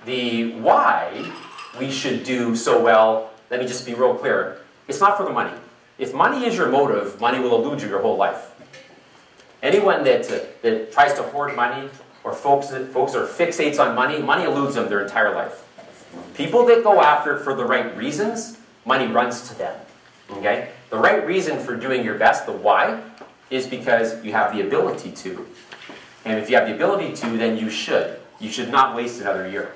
the why we should do so well, let me just be real clear. It's not for the money. If money is your motive, money will elude you your whole life. Anyone that tries to hoard money, or folks are fixates on money, money eludes them their entire life. People that go after it for the right reasons, money runs to them. Okay? The right reason for doing your best, the why, is because you have the ability to. And if you have the ability to, then you should. You should not waste another year.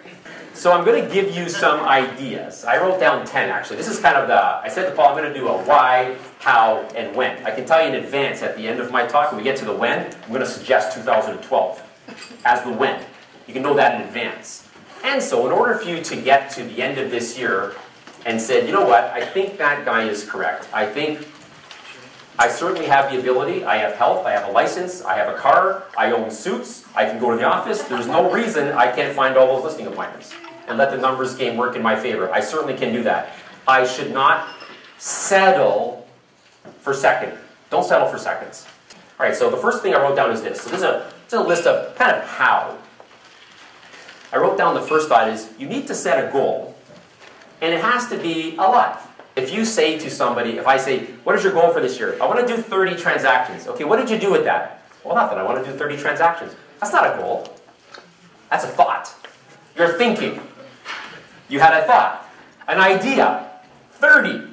So I'm going to give you some ideas. I wrote down 10 actually. This is kind of I said to Paul, I'm going to do a why, how, and when. I can tell you in advance at the end of my talk, when we get to the when, I'm going to suggest 2012 as the when. You can know that in advance. And so in order for you to get to the end of this year and said, you know what, I think that guy is correct. I think I certainly have the ability, I have health, I have a license, I have a car, I own suits, I can go to the office. There's no reason I can't find all those listing appointments and let the numbers game work in my favor. I certainly can do that. I should not settle for second. Don't settle for seconds. All right, so the first thing I wrote down is this. So this is a list of kind of how. I wrote down the first thought is you need to set a goal, and it has to be alive. If you say to somebody, if I say, what is your goal for this year? I want to do 30 transactions. Okay, what did you do with that? Well, nothing. I want to do 30 transactions. That's not a goal. That's a thought. You're thinking. You had a thought, an idea, 30.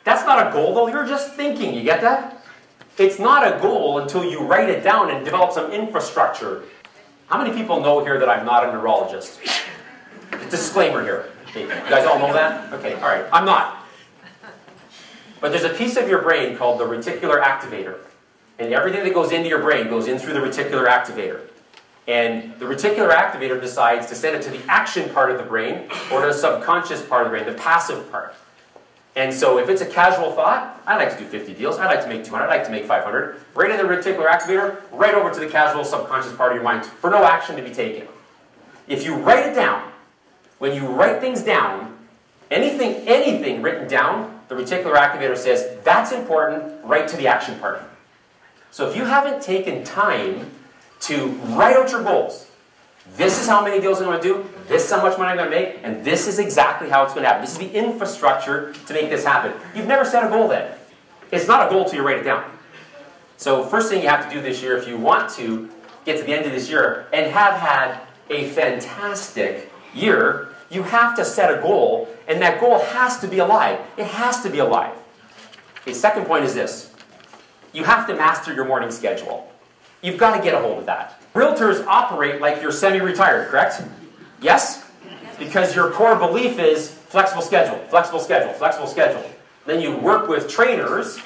That's not a goal, though. You're just thinking. You get that? It's not a goal until you write it down and develop some infrastructure. How many people know here that I'm not a neurologist? Disclaimer here. Okay, you guys all know that? Okay, all right. I'm not. But there's a piece of your brain called the reticular activator. And everything that goes into your brain goes in through the reticular activator. And the reticular activator decides to send it to the action part of the brain or to the subconscious part of the brain, the passive part. And so if it's a casual thought, I'd like to do 50 deals, I'd like to make 200, I'd like to make 500, right in the reticular activator, right over to the casual subconscious part of your mind for no action to be taken. If you write it down, when you write things down, anything written down, the reticular activator says, that's important, right to the action part. So if you haven't taken time to write out your goals, this is how many deals I'm going to do, this is how much money I'm going to make, and this is exactly how it's going to happen. This is the infrastructure to make this happen. You've never set a goal then. It's not a goal until you write it down. So first thing you have to do this year, if you want to get to the end of this year and have had a fantastic year, you have to set a goal, and that goal has to be alive. It has to be alive. Okay, second point is this. You have to master your morning schedule. You've got to get a hold of that. Realtors operate like you're semi-retired, correct? Yes? Because your core belief is flexible schedule, flexible schedule, flexible schedule. Then you work with trainers,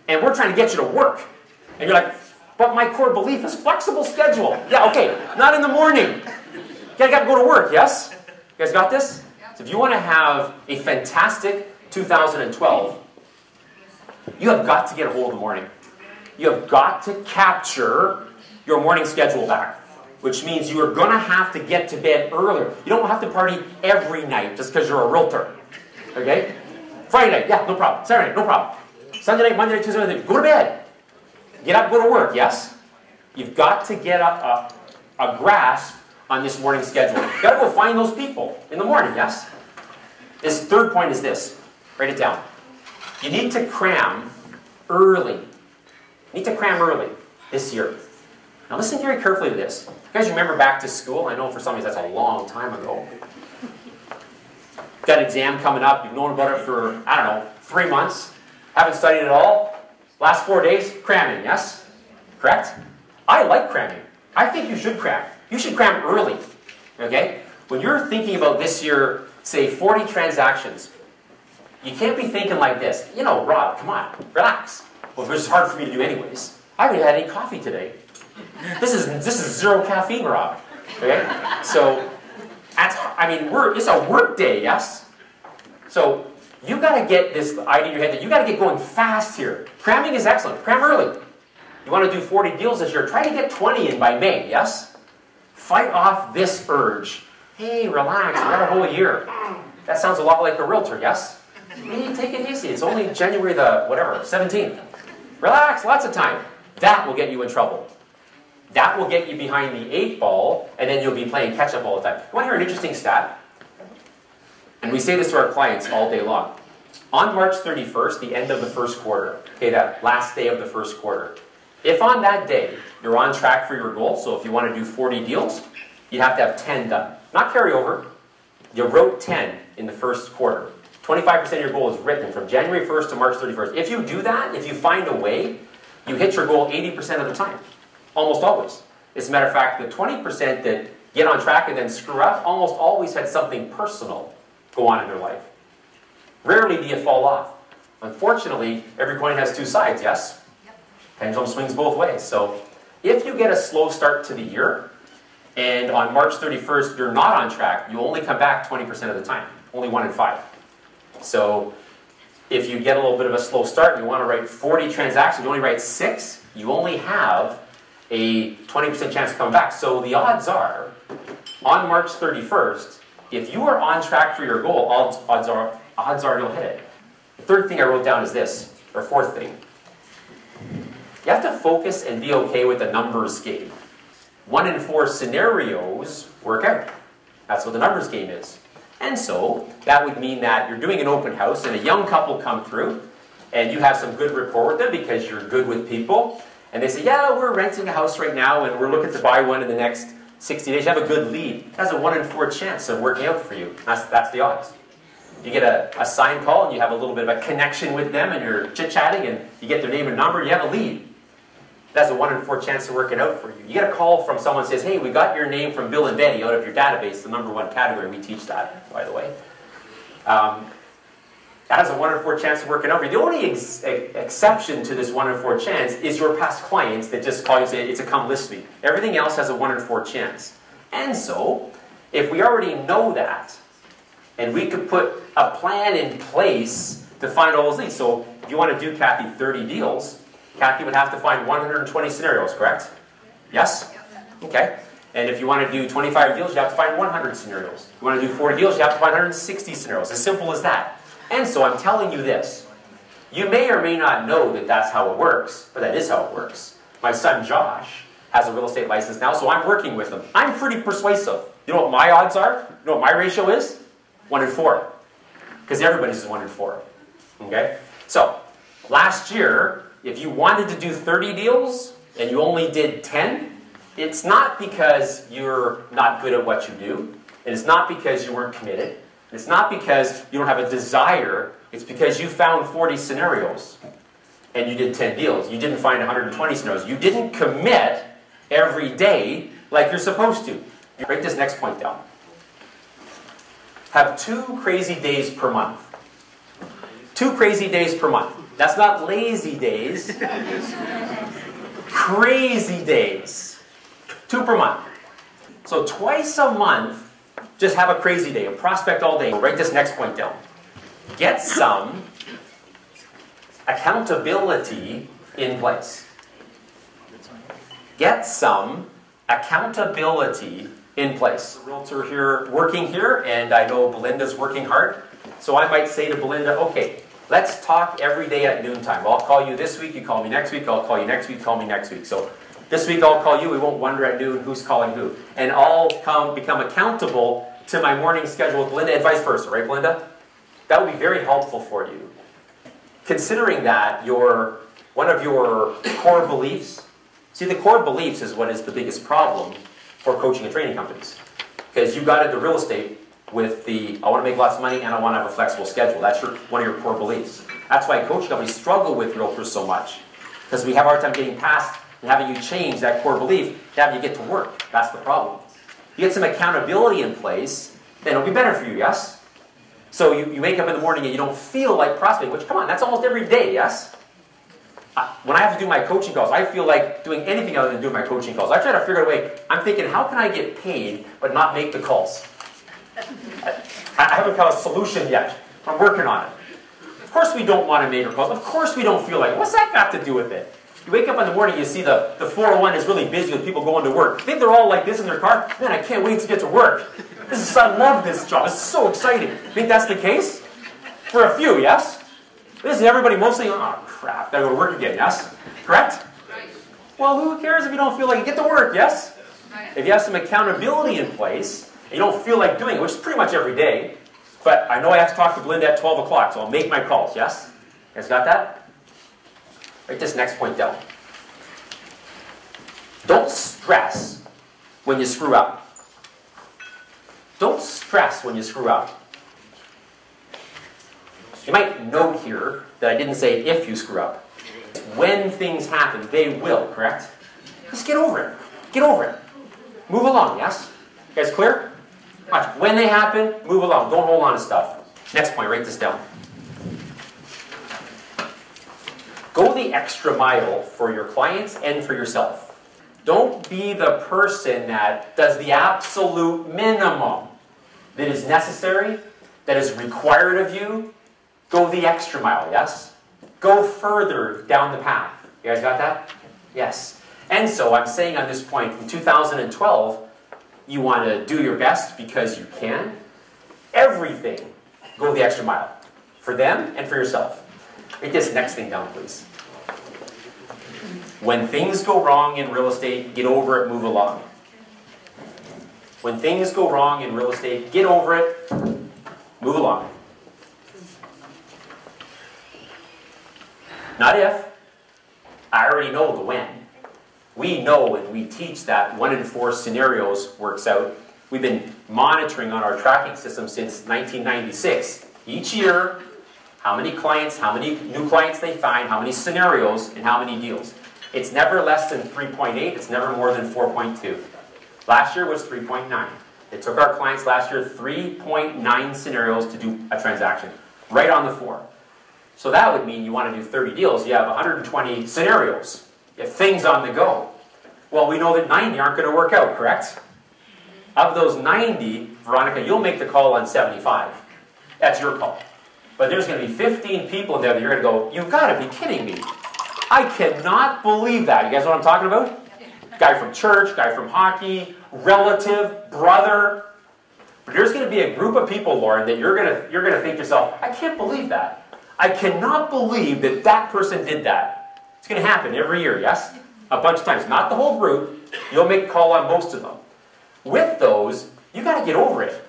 and we're trying to get you to work. And you're like, but my core belief is flexible schedule. Yeah, okay, not in the morning. You got to go to work, yes? You guys got this? So if you want to have a fantastic 2012, you have got to get a hold of the morning. You have got to capture your morning schedule back, which means you are going to have to get to bed earlier. You don't have to party every night just because you're a realtor. Okay? Friday night, yeah, no problem. Saturday night, no problem. Sunday night, Monday night, Tuesday night, go to bed. Get up, go to work, yes? You've got to get a grasp on this morning schedule. You've got to go find those people in the morning, yes? This third point is this. Write it down. You need to cram early. You need to cram early this year. Now listen very carefully to this. You guys remember back to school? I know for some of you that's a long time ago. You've got an exam coming up. You've known about it for, I don't know, 3 months. Haven't studied at all. Last 4 days, cramming, yes? Correct? I like cramming. I think you should cram. You should cram early, okay? When you're thinking about this year, say 40 transactions, you can't be thinking like this. You know, Rob, come on, relax. Well, this is hard for me to do anyways. I haven't had any coffee today. This is zero caffeine, Rob. Okay? So, it's a work day, yes? So, you got to get this idea in your head that you got to get going fast here. Cramming is excellent. Cram early. You want to do 40 deals this year, try to get 20 in by May, yes? Fight off this urge. Hey, relax, we're at a whole year. That sounds a lot like a realtor, yes? Hey, take it easy. It's only January the, 17th. Relax, lots of time. That will get you in trouble. That will get you behind the 8 ball, and then you'll be playing catch-up all the time. You want to hear an interesting stat? And we say this to our clients all day long. On March 31st, the end of the first quarter, okay, that last day of the first quarter, if on that day you're on track for your goal, so if you want to do 40 deals, you have to have 10 done. Not carryover. You wrote 10 in the first quarter. 25% of your goal is written from January 1st to March 31st. If you do that, if you find a way, you hit your goal 80% of the time. Almost always. As a matter of fact, the 20% that get on track and then screw up almost always had something personal go on in their life. Rarely do you fall off. Unfortunately, every coin has two sides, yes? Yep. Pendulum swings both ways. So if you get a slow start to the year, and on March 31st you're not on track, you only come back 20% of the time. Only 1 in 5. So if you get a little bit of a slow start and you want to write 40 transactions, you only write 6, you only have a 20% chance of coming back. So the odds are, on March 31st, if you are on track for your goal, odds are you'll hit it. The third thing I wrote down is this, or fourth thing. You have to focus and be okay with the numbers game. 1 in 4 scenarios work out. That's what the numbers game is. And so, that would mean that you're doing an open house and a young couple come through and you have some good rapport with them because you're good with people. And they say, yeah, we're renting a house right now and we're looking to buy one in the next 60 days. You have a good lead. That's a 1 in 4 chance of working out for you. That's the odds. You get a sign call and you have a little bit of a connection with them and you're chit-chatting and you get their name and number and you have a lead. That's a 1 in 4 chance of working out for you. You get a call from someone who says, hey, we got your name from Bill and Betty out of your database, the #1 category. We teach that, by the way. That has a 1 in 4 chance of working out for you. The only exception to this 1 in 4 chance is your past clients that just call you and say, it's a come list me. Everything else has a 1 in 4 chance. And so, if we already know that, and we could put a plan in place to find all those leads. So, if you want to do, Kathy, 30 deals, Kathy would have to find 120 scenarios, correct? Yes? Okay. And if you want to do 25 deals, you have to find 100 scenarios. If you want to do 40 deals, you have to find 160 scenarios. As simple as that. And so I'm telling you this. You may or may not know that that's how it works, but that is how it works. My son Josh has a real estate license now, so I'm working with him. I'm pretty persuasive. You know what my odds are? You know what my ratio is? 1 in 4. Because everybody's is 1 in 4. Okay? So, last year, if you wanted to do 30 deals and you only did 10, it's not because you're not good at what you do. And it's not because you weren't committed. It's not because you don't have a desire. It's because you found 40 scenarios and you did 10 deals. You didn't find 120 scenarios. You didn't commit every day like you're supposed to. You write this next point down. Have 2 crazy days per month. 2 crazy days per month. That's not lazy days. Crazy days. 2 per month. So twice a month, just have a crazy day, a prospect all day. Write this next point down. Get some accountability in place. Get some accountability in place. The realtor here working here, and I know Belinda's working hard. So I might say to Belinda, okay, let's talk every day at noontime. I'll call you this week, you call me next week, I'll call you next week, call me next week. So this week I'll call you, we won't wonder at noon who's calling who. And I'll become accountable to my morning schedule with Belinda and vice versa, right Belinda? That would be very helpful for you. Considering that one of your core beliefs, see the core beliefs is what is the biggest problem for coaching and training companies. Because you got into real estate with I want to make lots of money and I want to have a flexible schedule. That's one of your core beliefs. That's why coaching companies struggle with realtors so much. Because we have a hard time getting past and having you change that core belief to have you get to work. That's the problem. You get some accountability in place, then it'll be better for you, yes? So you wake up in the morning and you don't feel like prospecting, which, come on, that's almost every day, yes? When I have to do my coaching calls, I feel like doing anything other than doing my coaching calls. I try to figure out a way. I'm thinking, how can I get paid but not make the calls? I haven't got a solution yet. I'm working on it. Of course we don't want to make our calls. Of course we don't feel like, what's that got to do with it? You wake up in the morning, you see the 401 is really busy with people going to work. I think they're all like this in their car. Man, I can't wait to get to work. I love this job. It's so exciting. Think that's the case? For a few, yes? This is everybody mostly, oh crap, gotta go to work again, yes? Correct? Right. Well, who cares if you don't feel like you get to work, yes? Right. If you have some accountability in place, and you don't feel like doing it, which is pretty much every day, But I know I have to talk to Belinda at 12 o'clock, so I'll make my calls, yes? You guys got that? Write this next point down. Don't stress when you screw up. Don't stress when you screw up. You might note here that I didn't say if you screw up. When things happen, they will, correct? Just get over it. Get over it. Move along, yes? You guys clear? Watch. When they happen, move along. Don't hold on to stuff. Next point, write this down. Go the extra mile for your clients and for yourself. Don't be the person that does the absolute minimum that is necessary, that is required of you. Go the extra mile, yes? Go further down the path. You guys got that? Yes. And so I'm saying on this point, in 2012, you want to do your best because you can. Everything, go the extra mile. For them and for yourself. Write this next thing down, please. When things go wrong in real estate, get over it, move along. When things go wrong in real estate, get over it, move along. Not if. I already know the when. We know and we teach that 1 in 4 scenarios works out. We've been monitoring on our tracking system since 1996. Each year, how many clients, how many new clients they find, how many scenarios, and how many deals. It's never less than 3.8. It's never more than 4.2. Last year was 3.9. It took our clients last year 3.9 scenarios to do a transaction. Right on the 4. So that would mean you want to do 30 deals. You have 120 scenarios. You have things on the go. Well, we know that 90 aren't going to work out, correct? Of those 90, Veronica, you'll make the call on 75. That's your call. But there's going to be 15 people in there that you're going to go, you've got to be kidding me. I cannot believe that. You guys know what I'm talking about? Guy from church, guy from hockey, relative, brother. But there's going to be a group of people, Lauren, that you're going to think to yourself, I can't believe that. I cannot believe that that person did that. It's going to happen every year, yes? A bunch of times. Not the whole group. You'll make a call on most of them. With those, you got to get over it.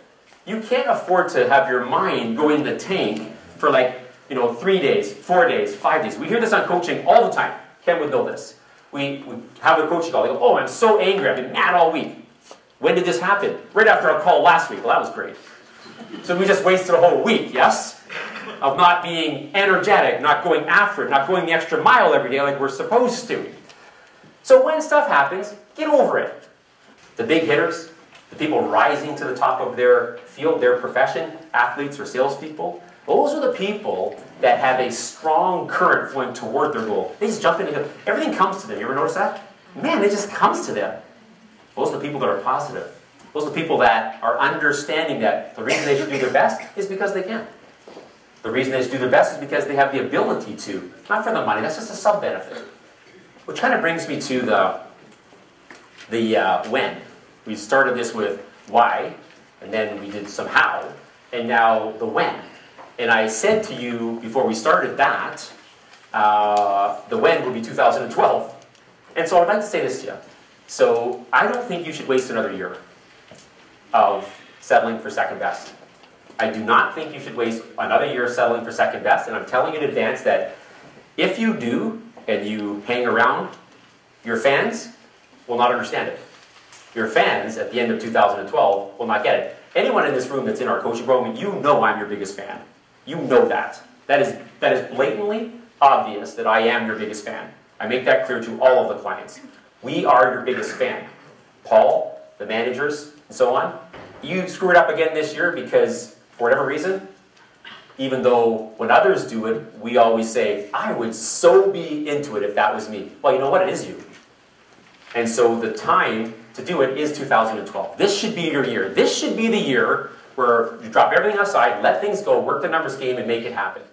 You can't afford to have your mind go in the tank for 3 days, 4 days, 5 days. We hear this on coaching all the time. Ken would know this. We have a coaching call. They go, oh, I'm so angry. I've been mad all week. When did this happen? Right after our call last week. Well, that was great. So we just wasted a whole week, yes? Of not being energetic, not going after it, not going the extra mile every day like we're supposed to. So when stuff happens, get over it. The big hitters, the people rising to the top of their field, their profession, athletes or salespeople, those are the people that have a strong current flowing toward their goal. They just jump into it. Everything comes to them. You ever notice that? Man, it just comes to them. Those are the people that are positive. Those are the people that are understanding that the reason they should do their best is because they can. The reason they should do their best is because they have the ability to. Not for the money, that's just a sub-benefit. Which kind of brings me to the when. We started this with why, and then we did some how, and now the when. And I said to you before we started that, the when would be 2012. And so I'd like to say this to you. So I don't think you should waste another year of settling for second best. I do not think you should waste another year settling for second best, and I'm telling you in advance that if you do, and you hang around, your fans will not understand it. Your fans, at the end of 2012, will not get it. Anyone in this room that's in our coaching program, you know I'm your biggest fan. You know that. That is blatantly obvious that I am your biggest fan. I make that clear to all of the clients. We are your biggest fan. Paul, the managers, and so on. You screw it up again this year because, for whatever reason, even though when others do it, we always say, I would so be into it if that was me. Well, you know what? It is you. And so the time to do it is 2012. This should be your year. This should be the year where you drop everything aside, let things go, work the numbers game, and make it happen.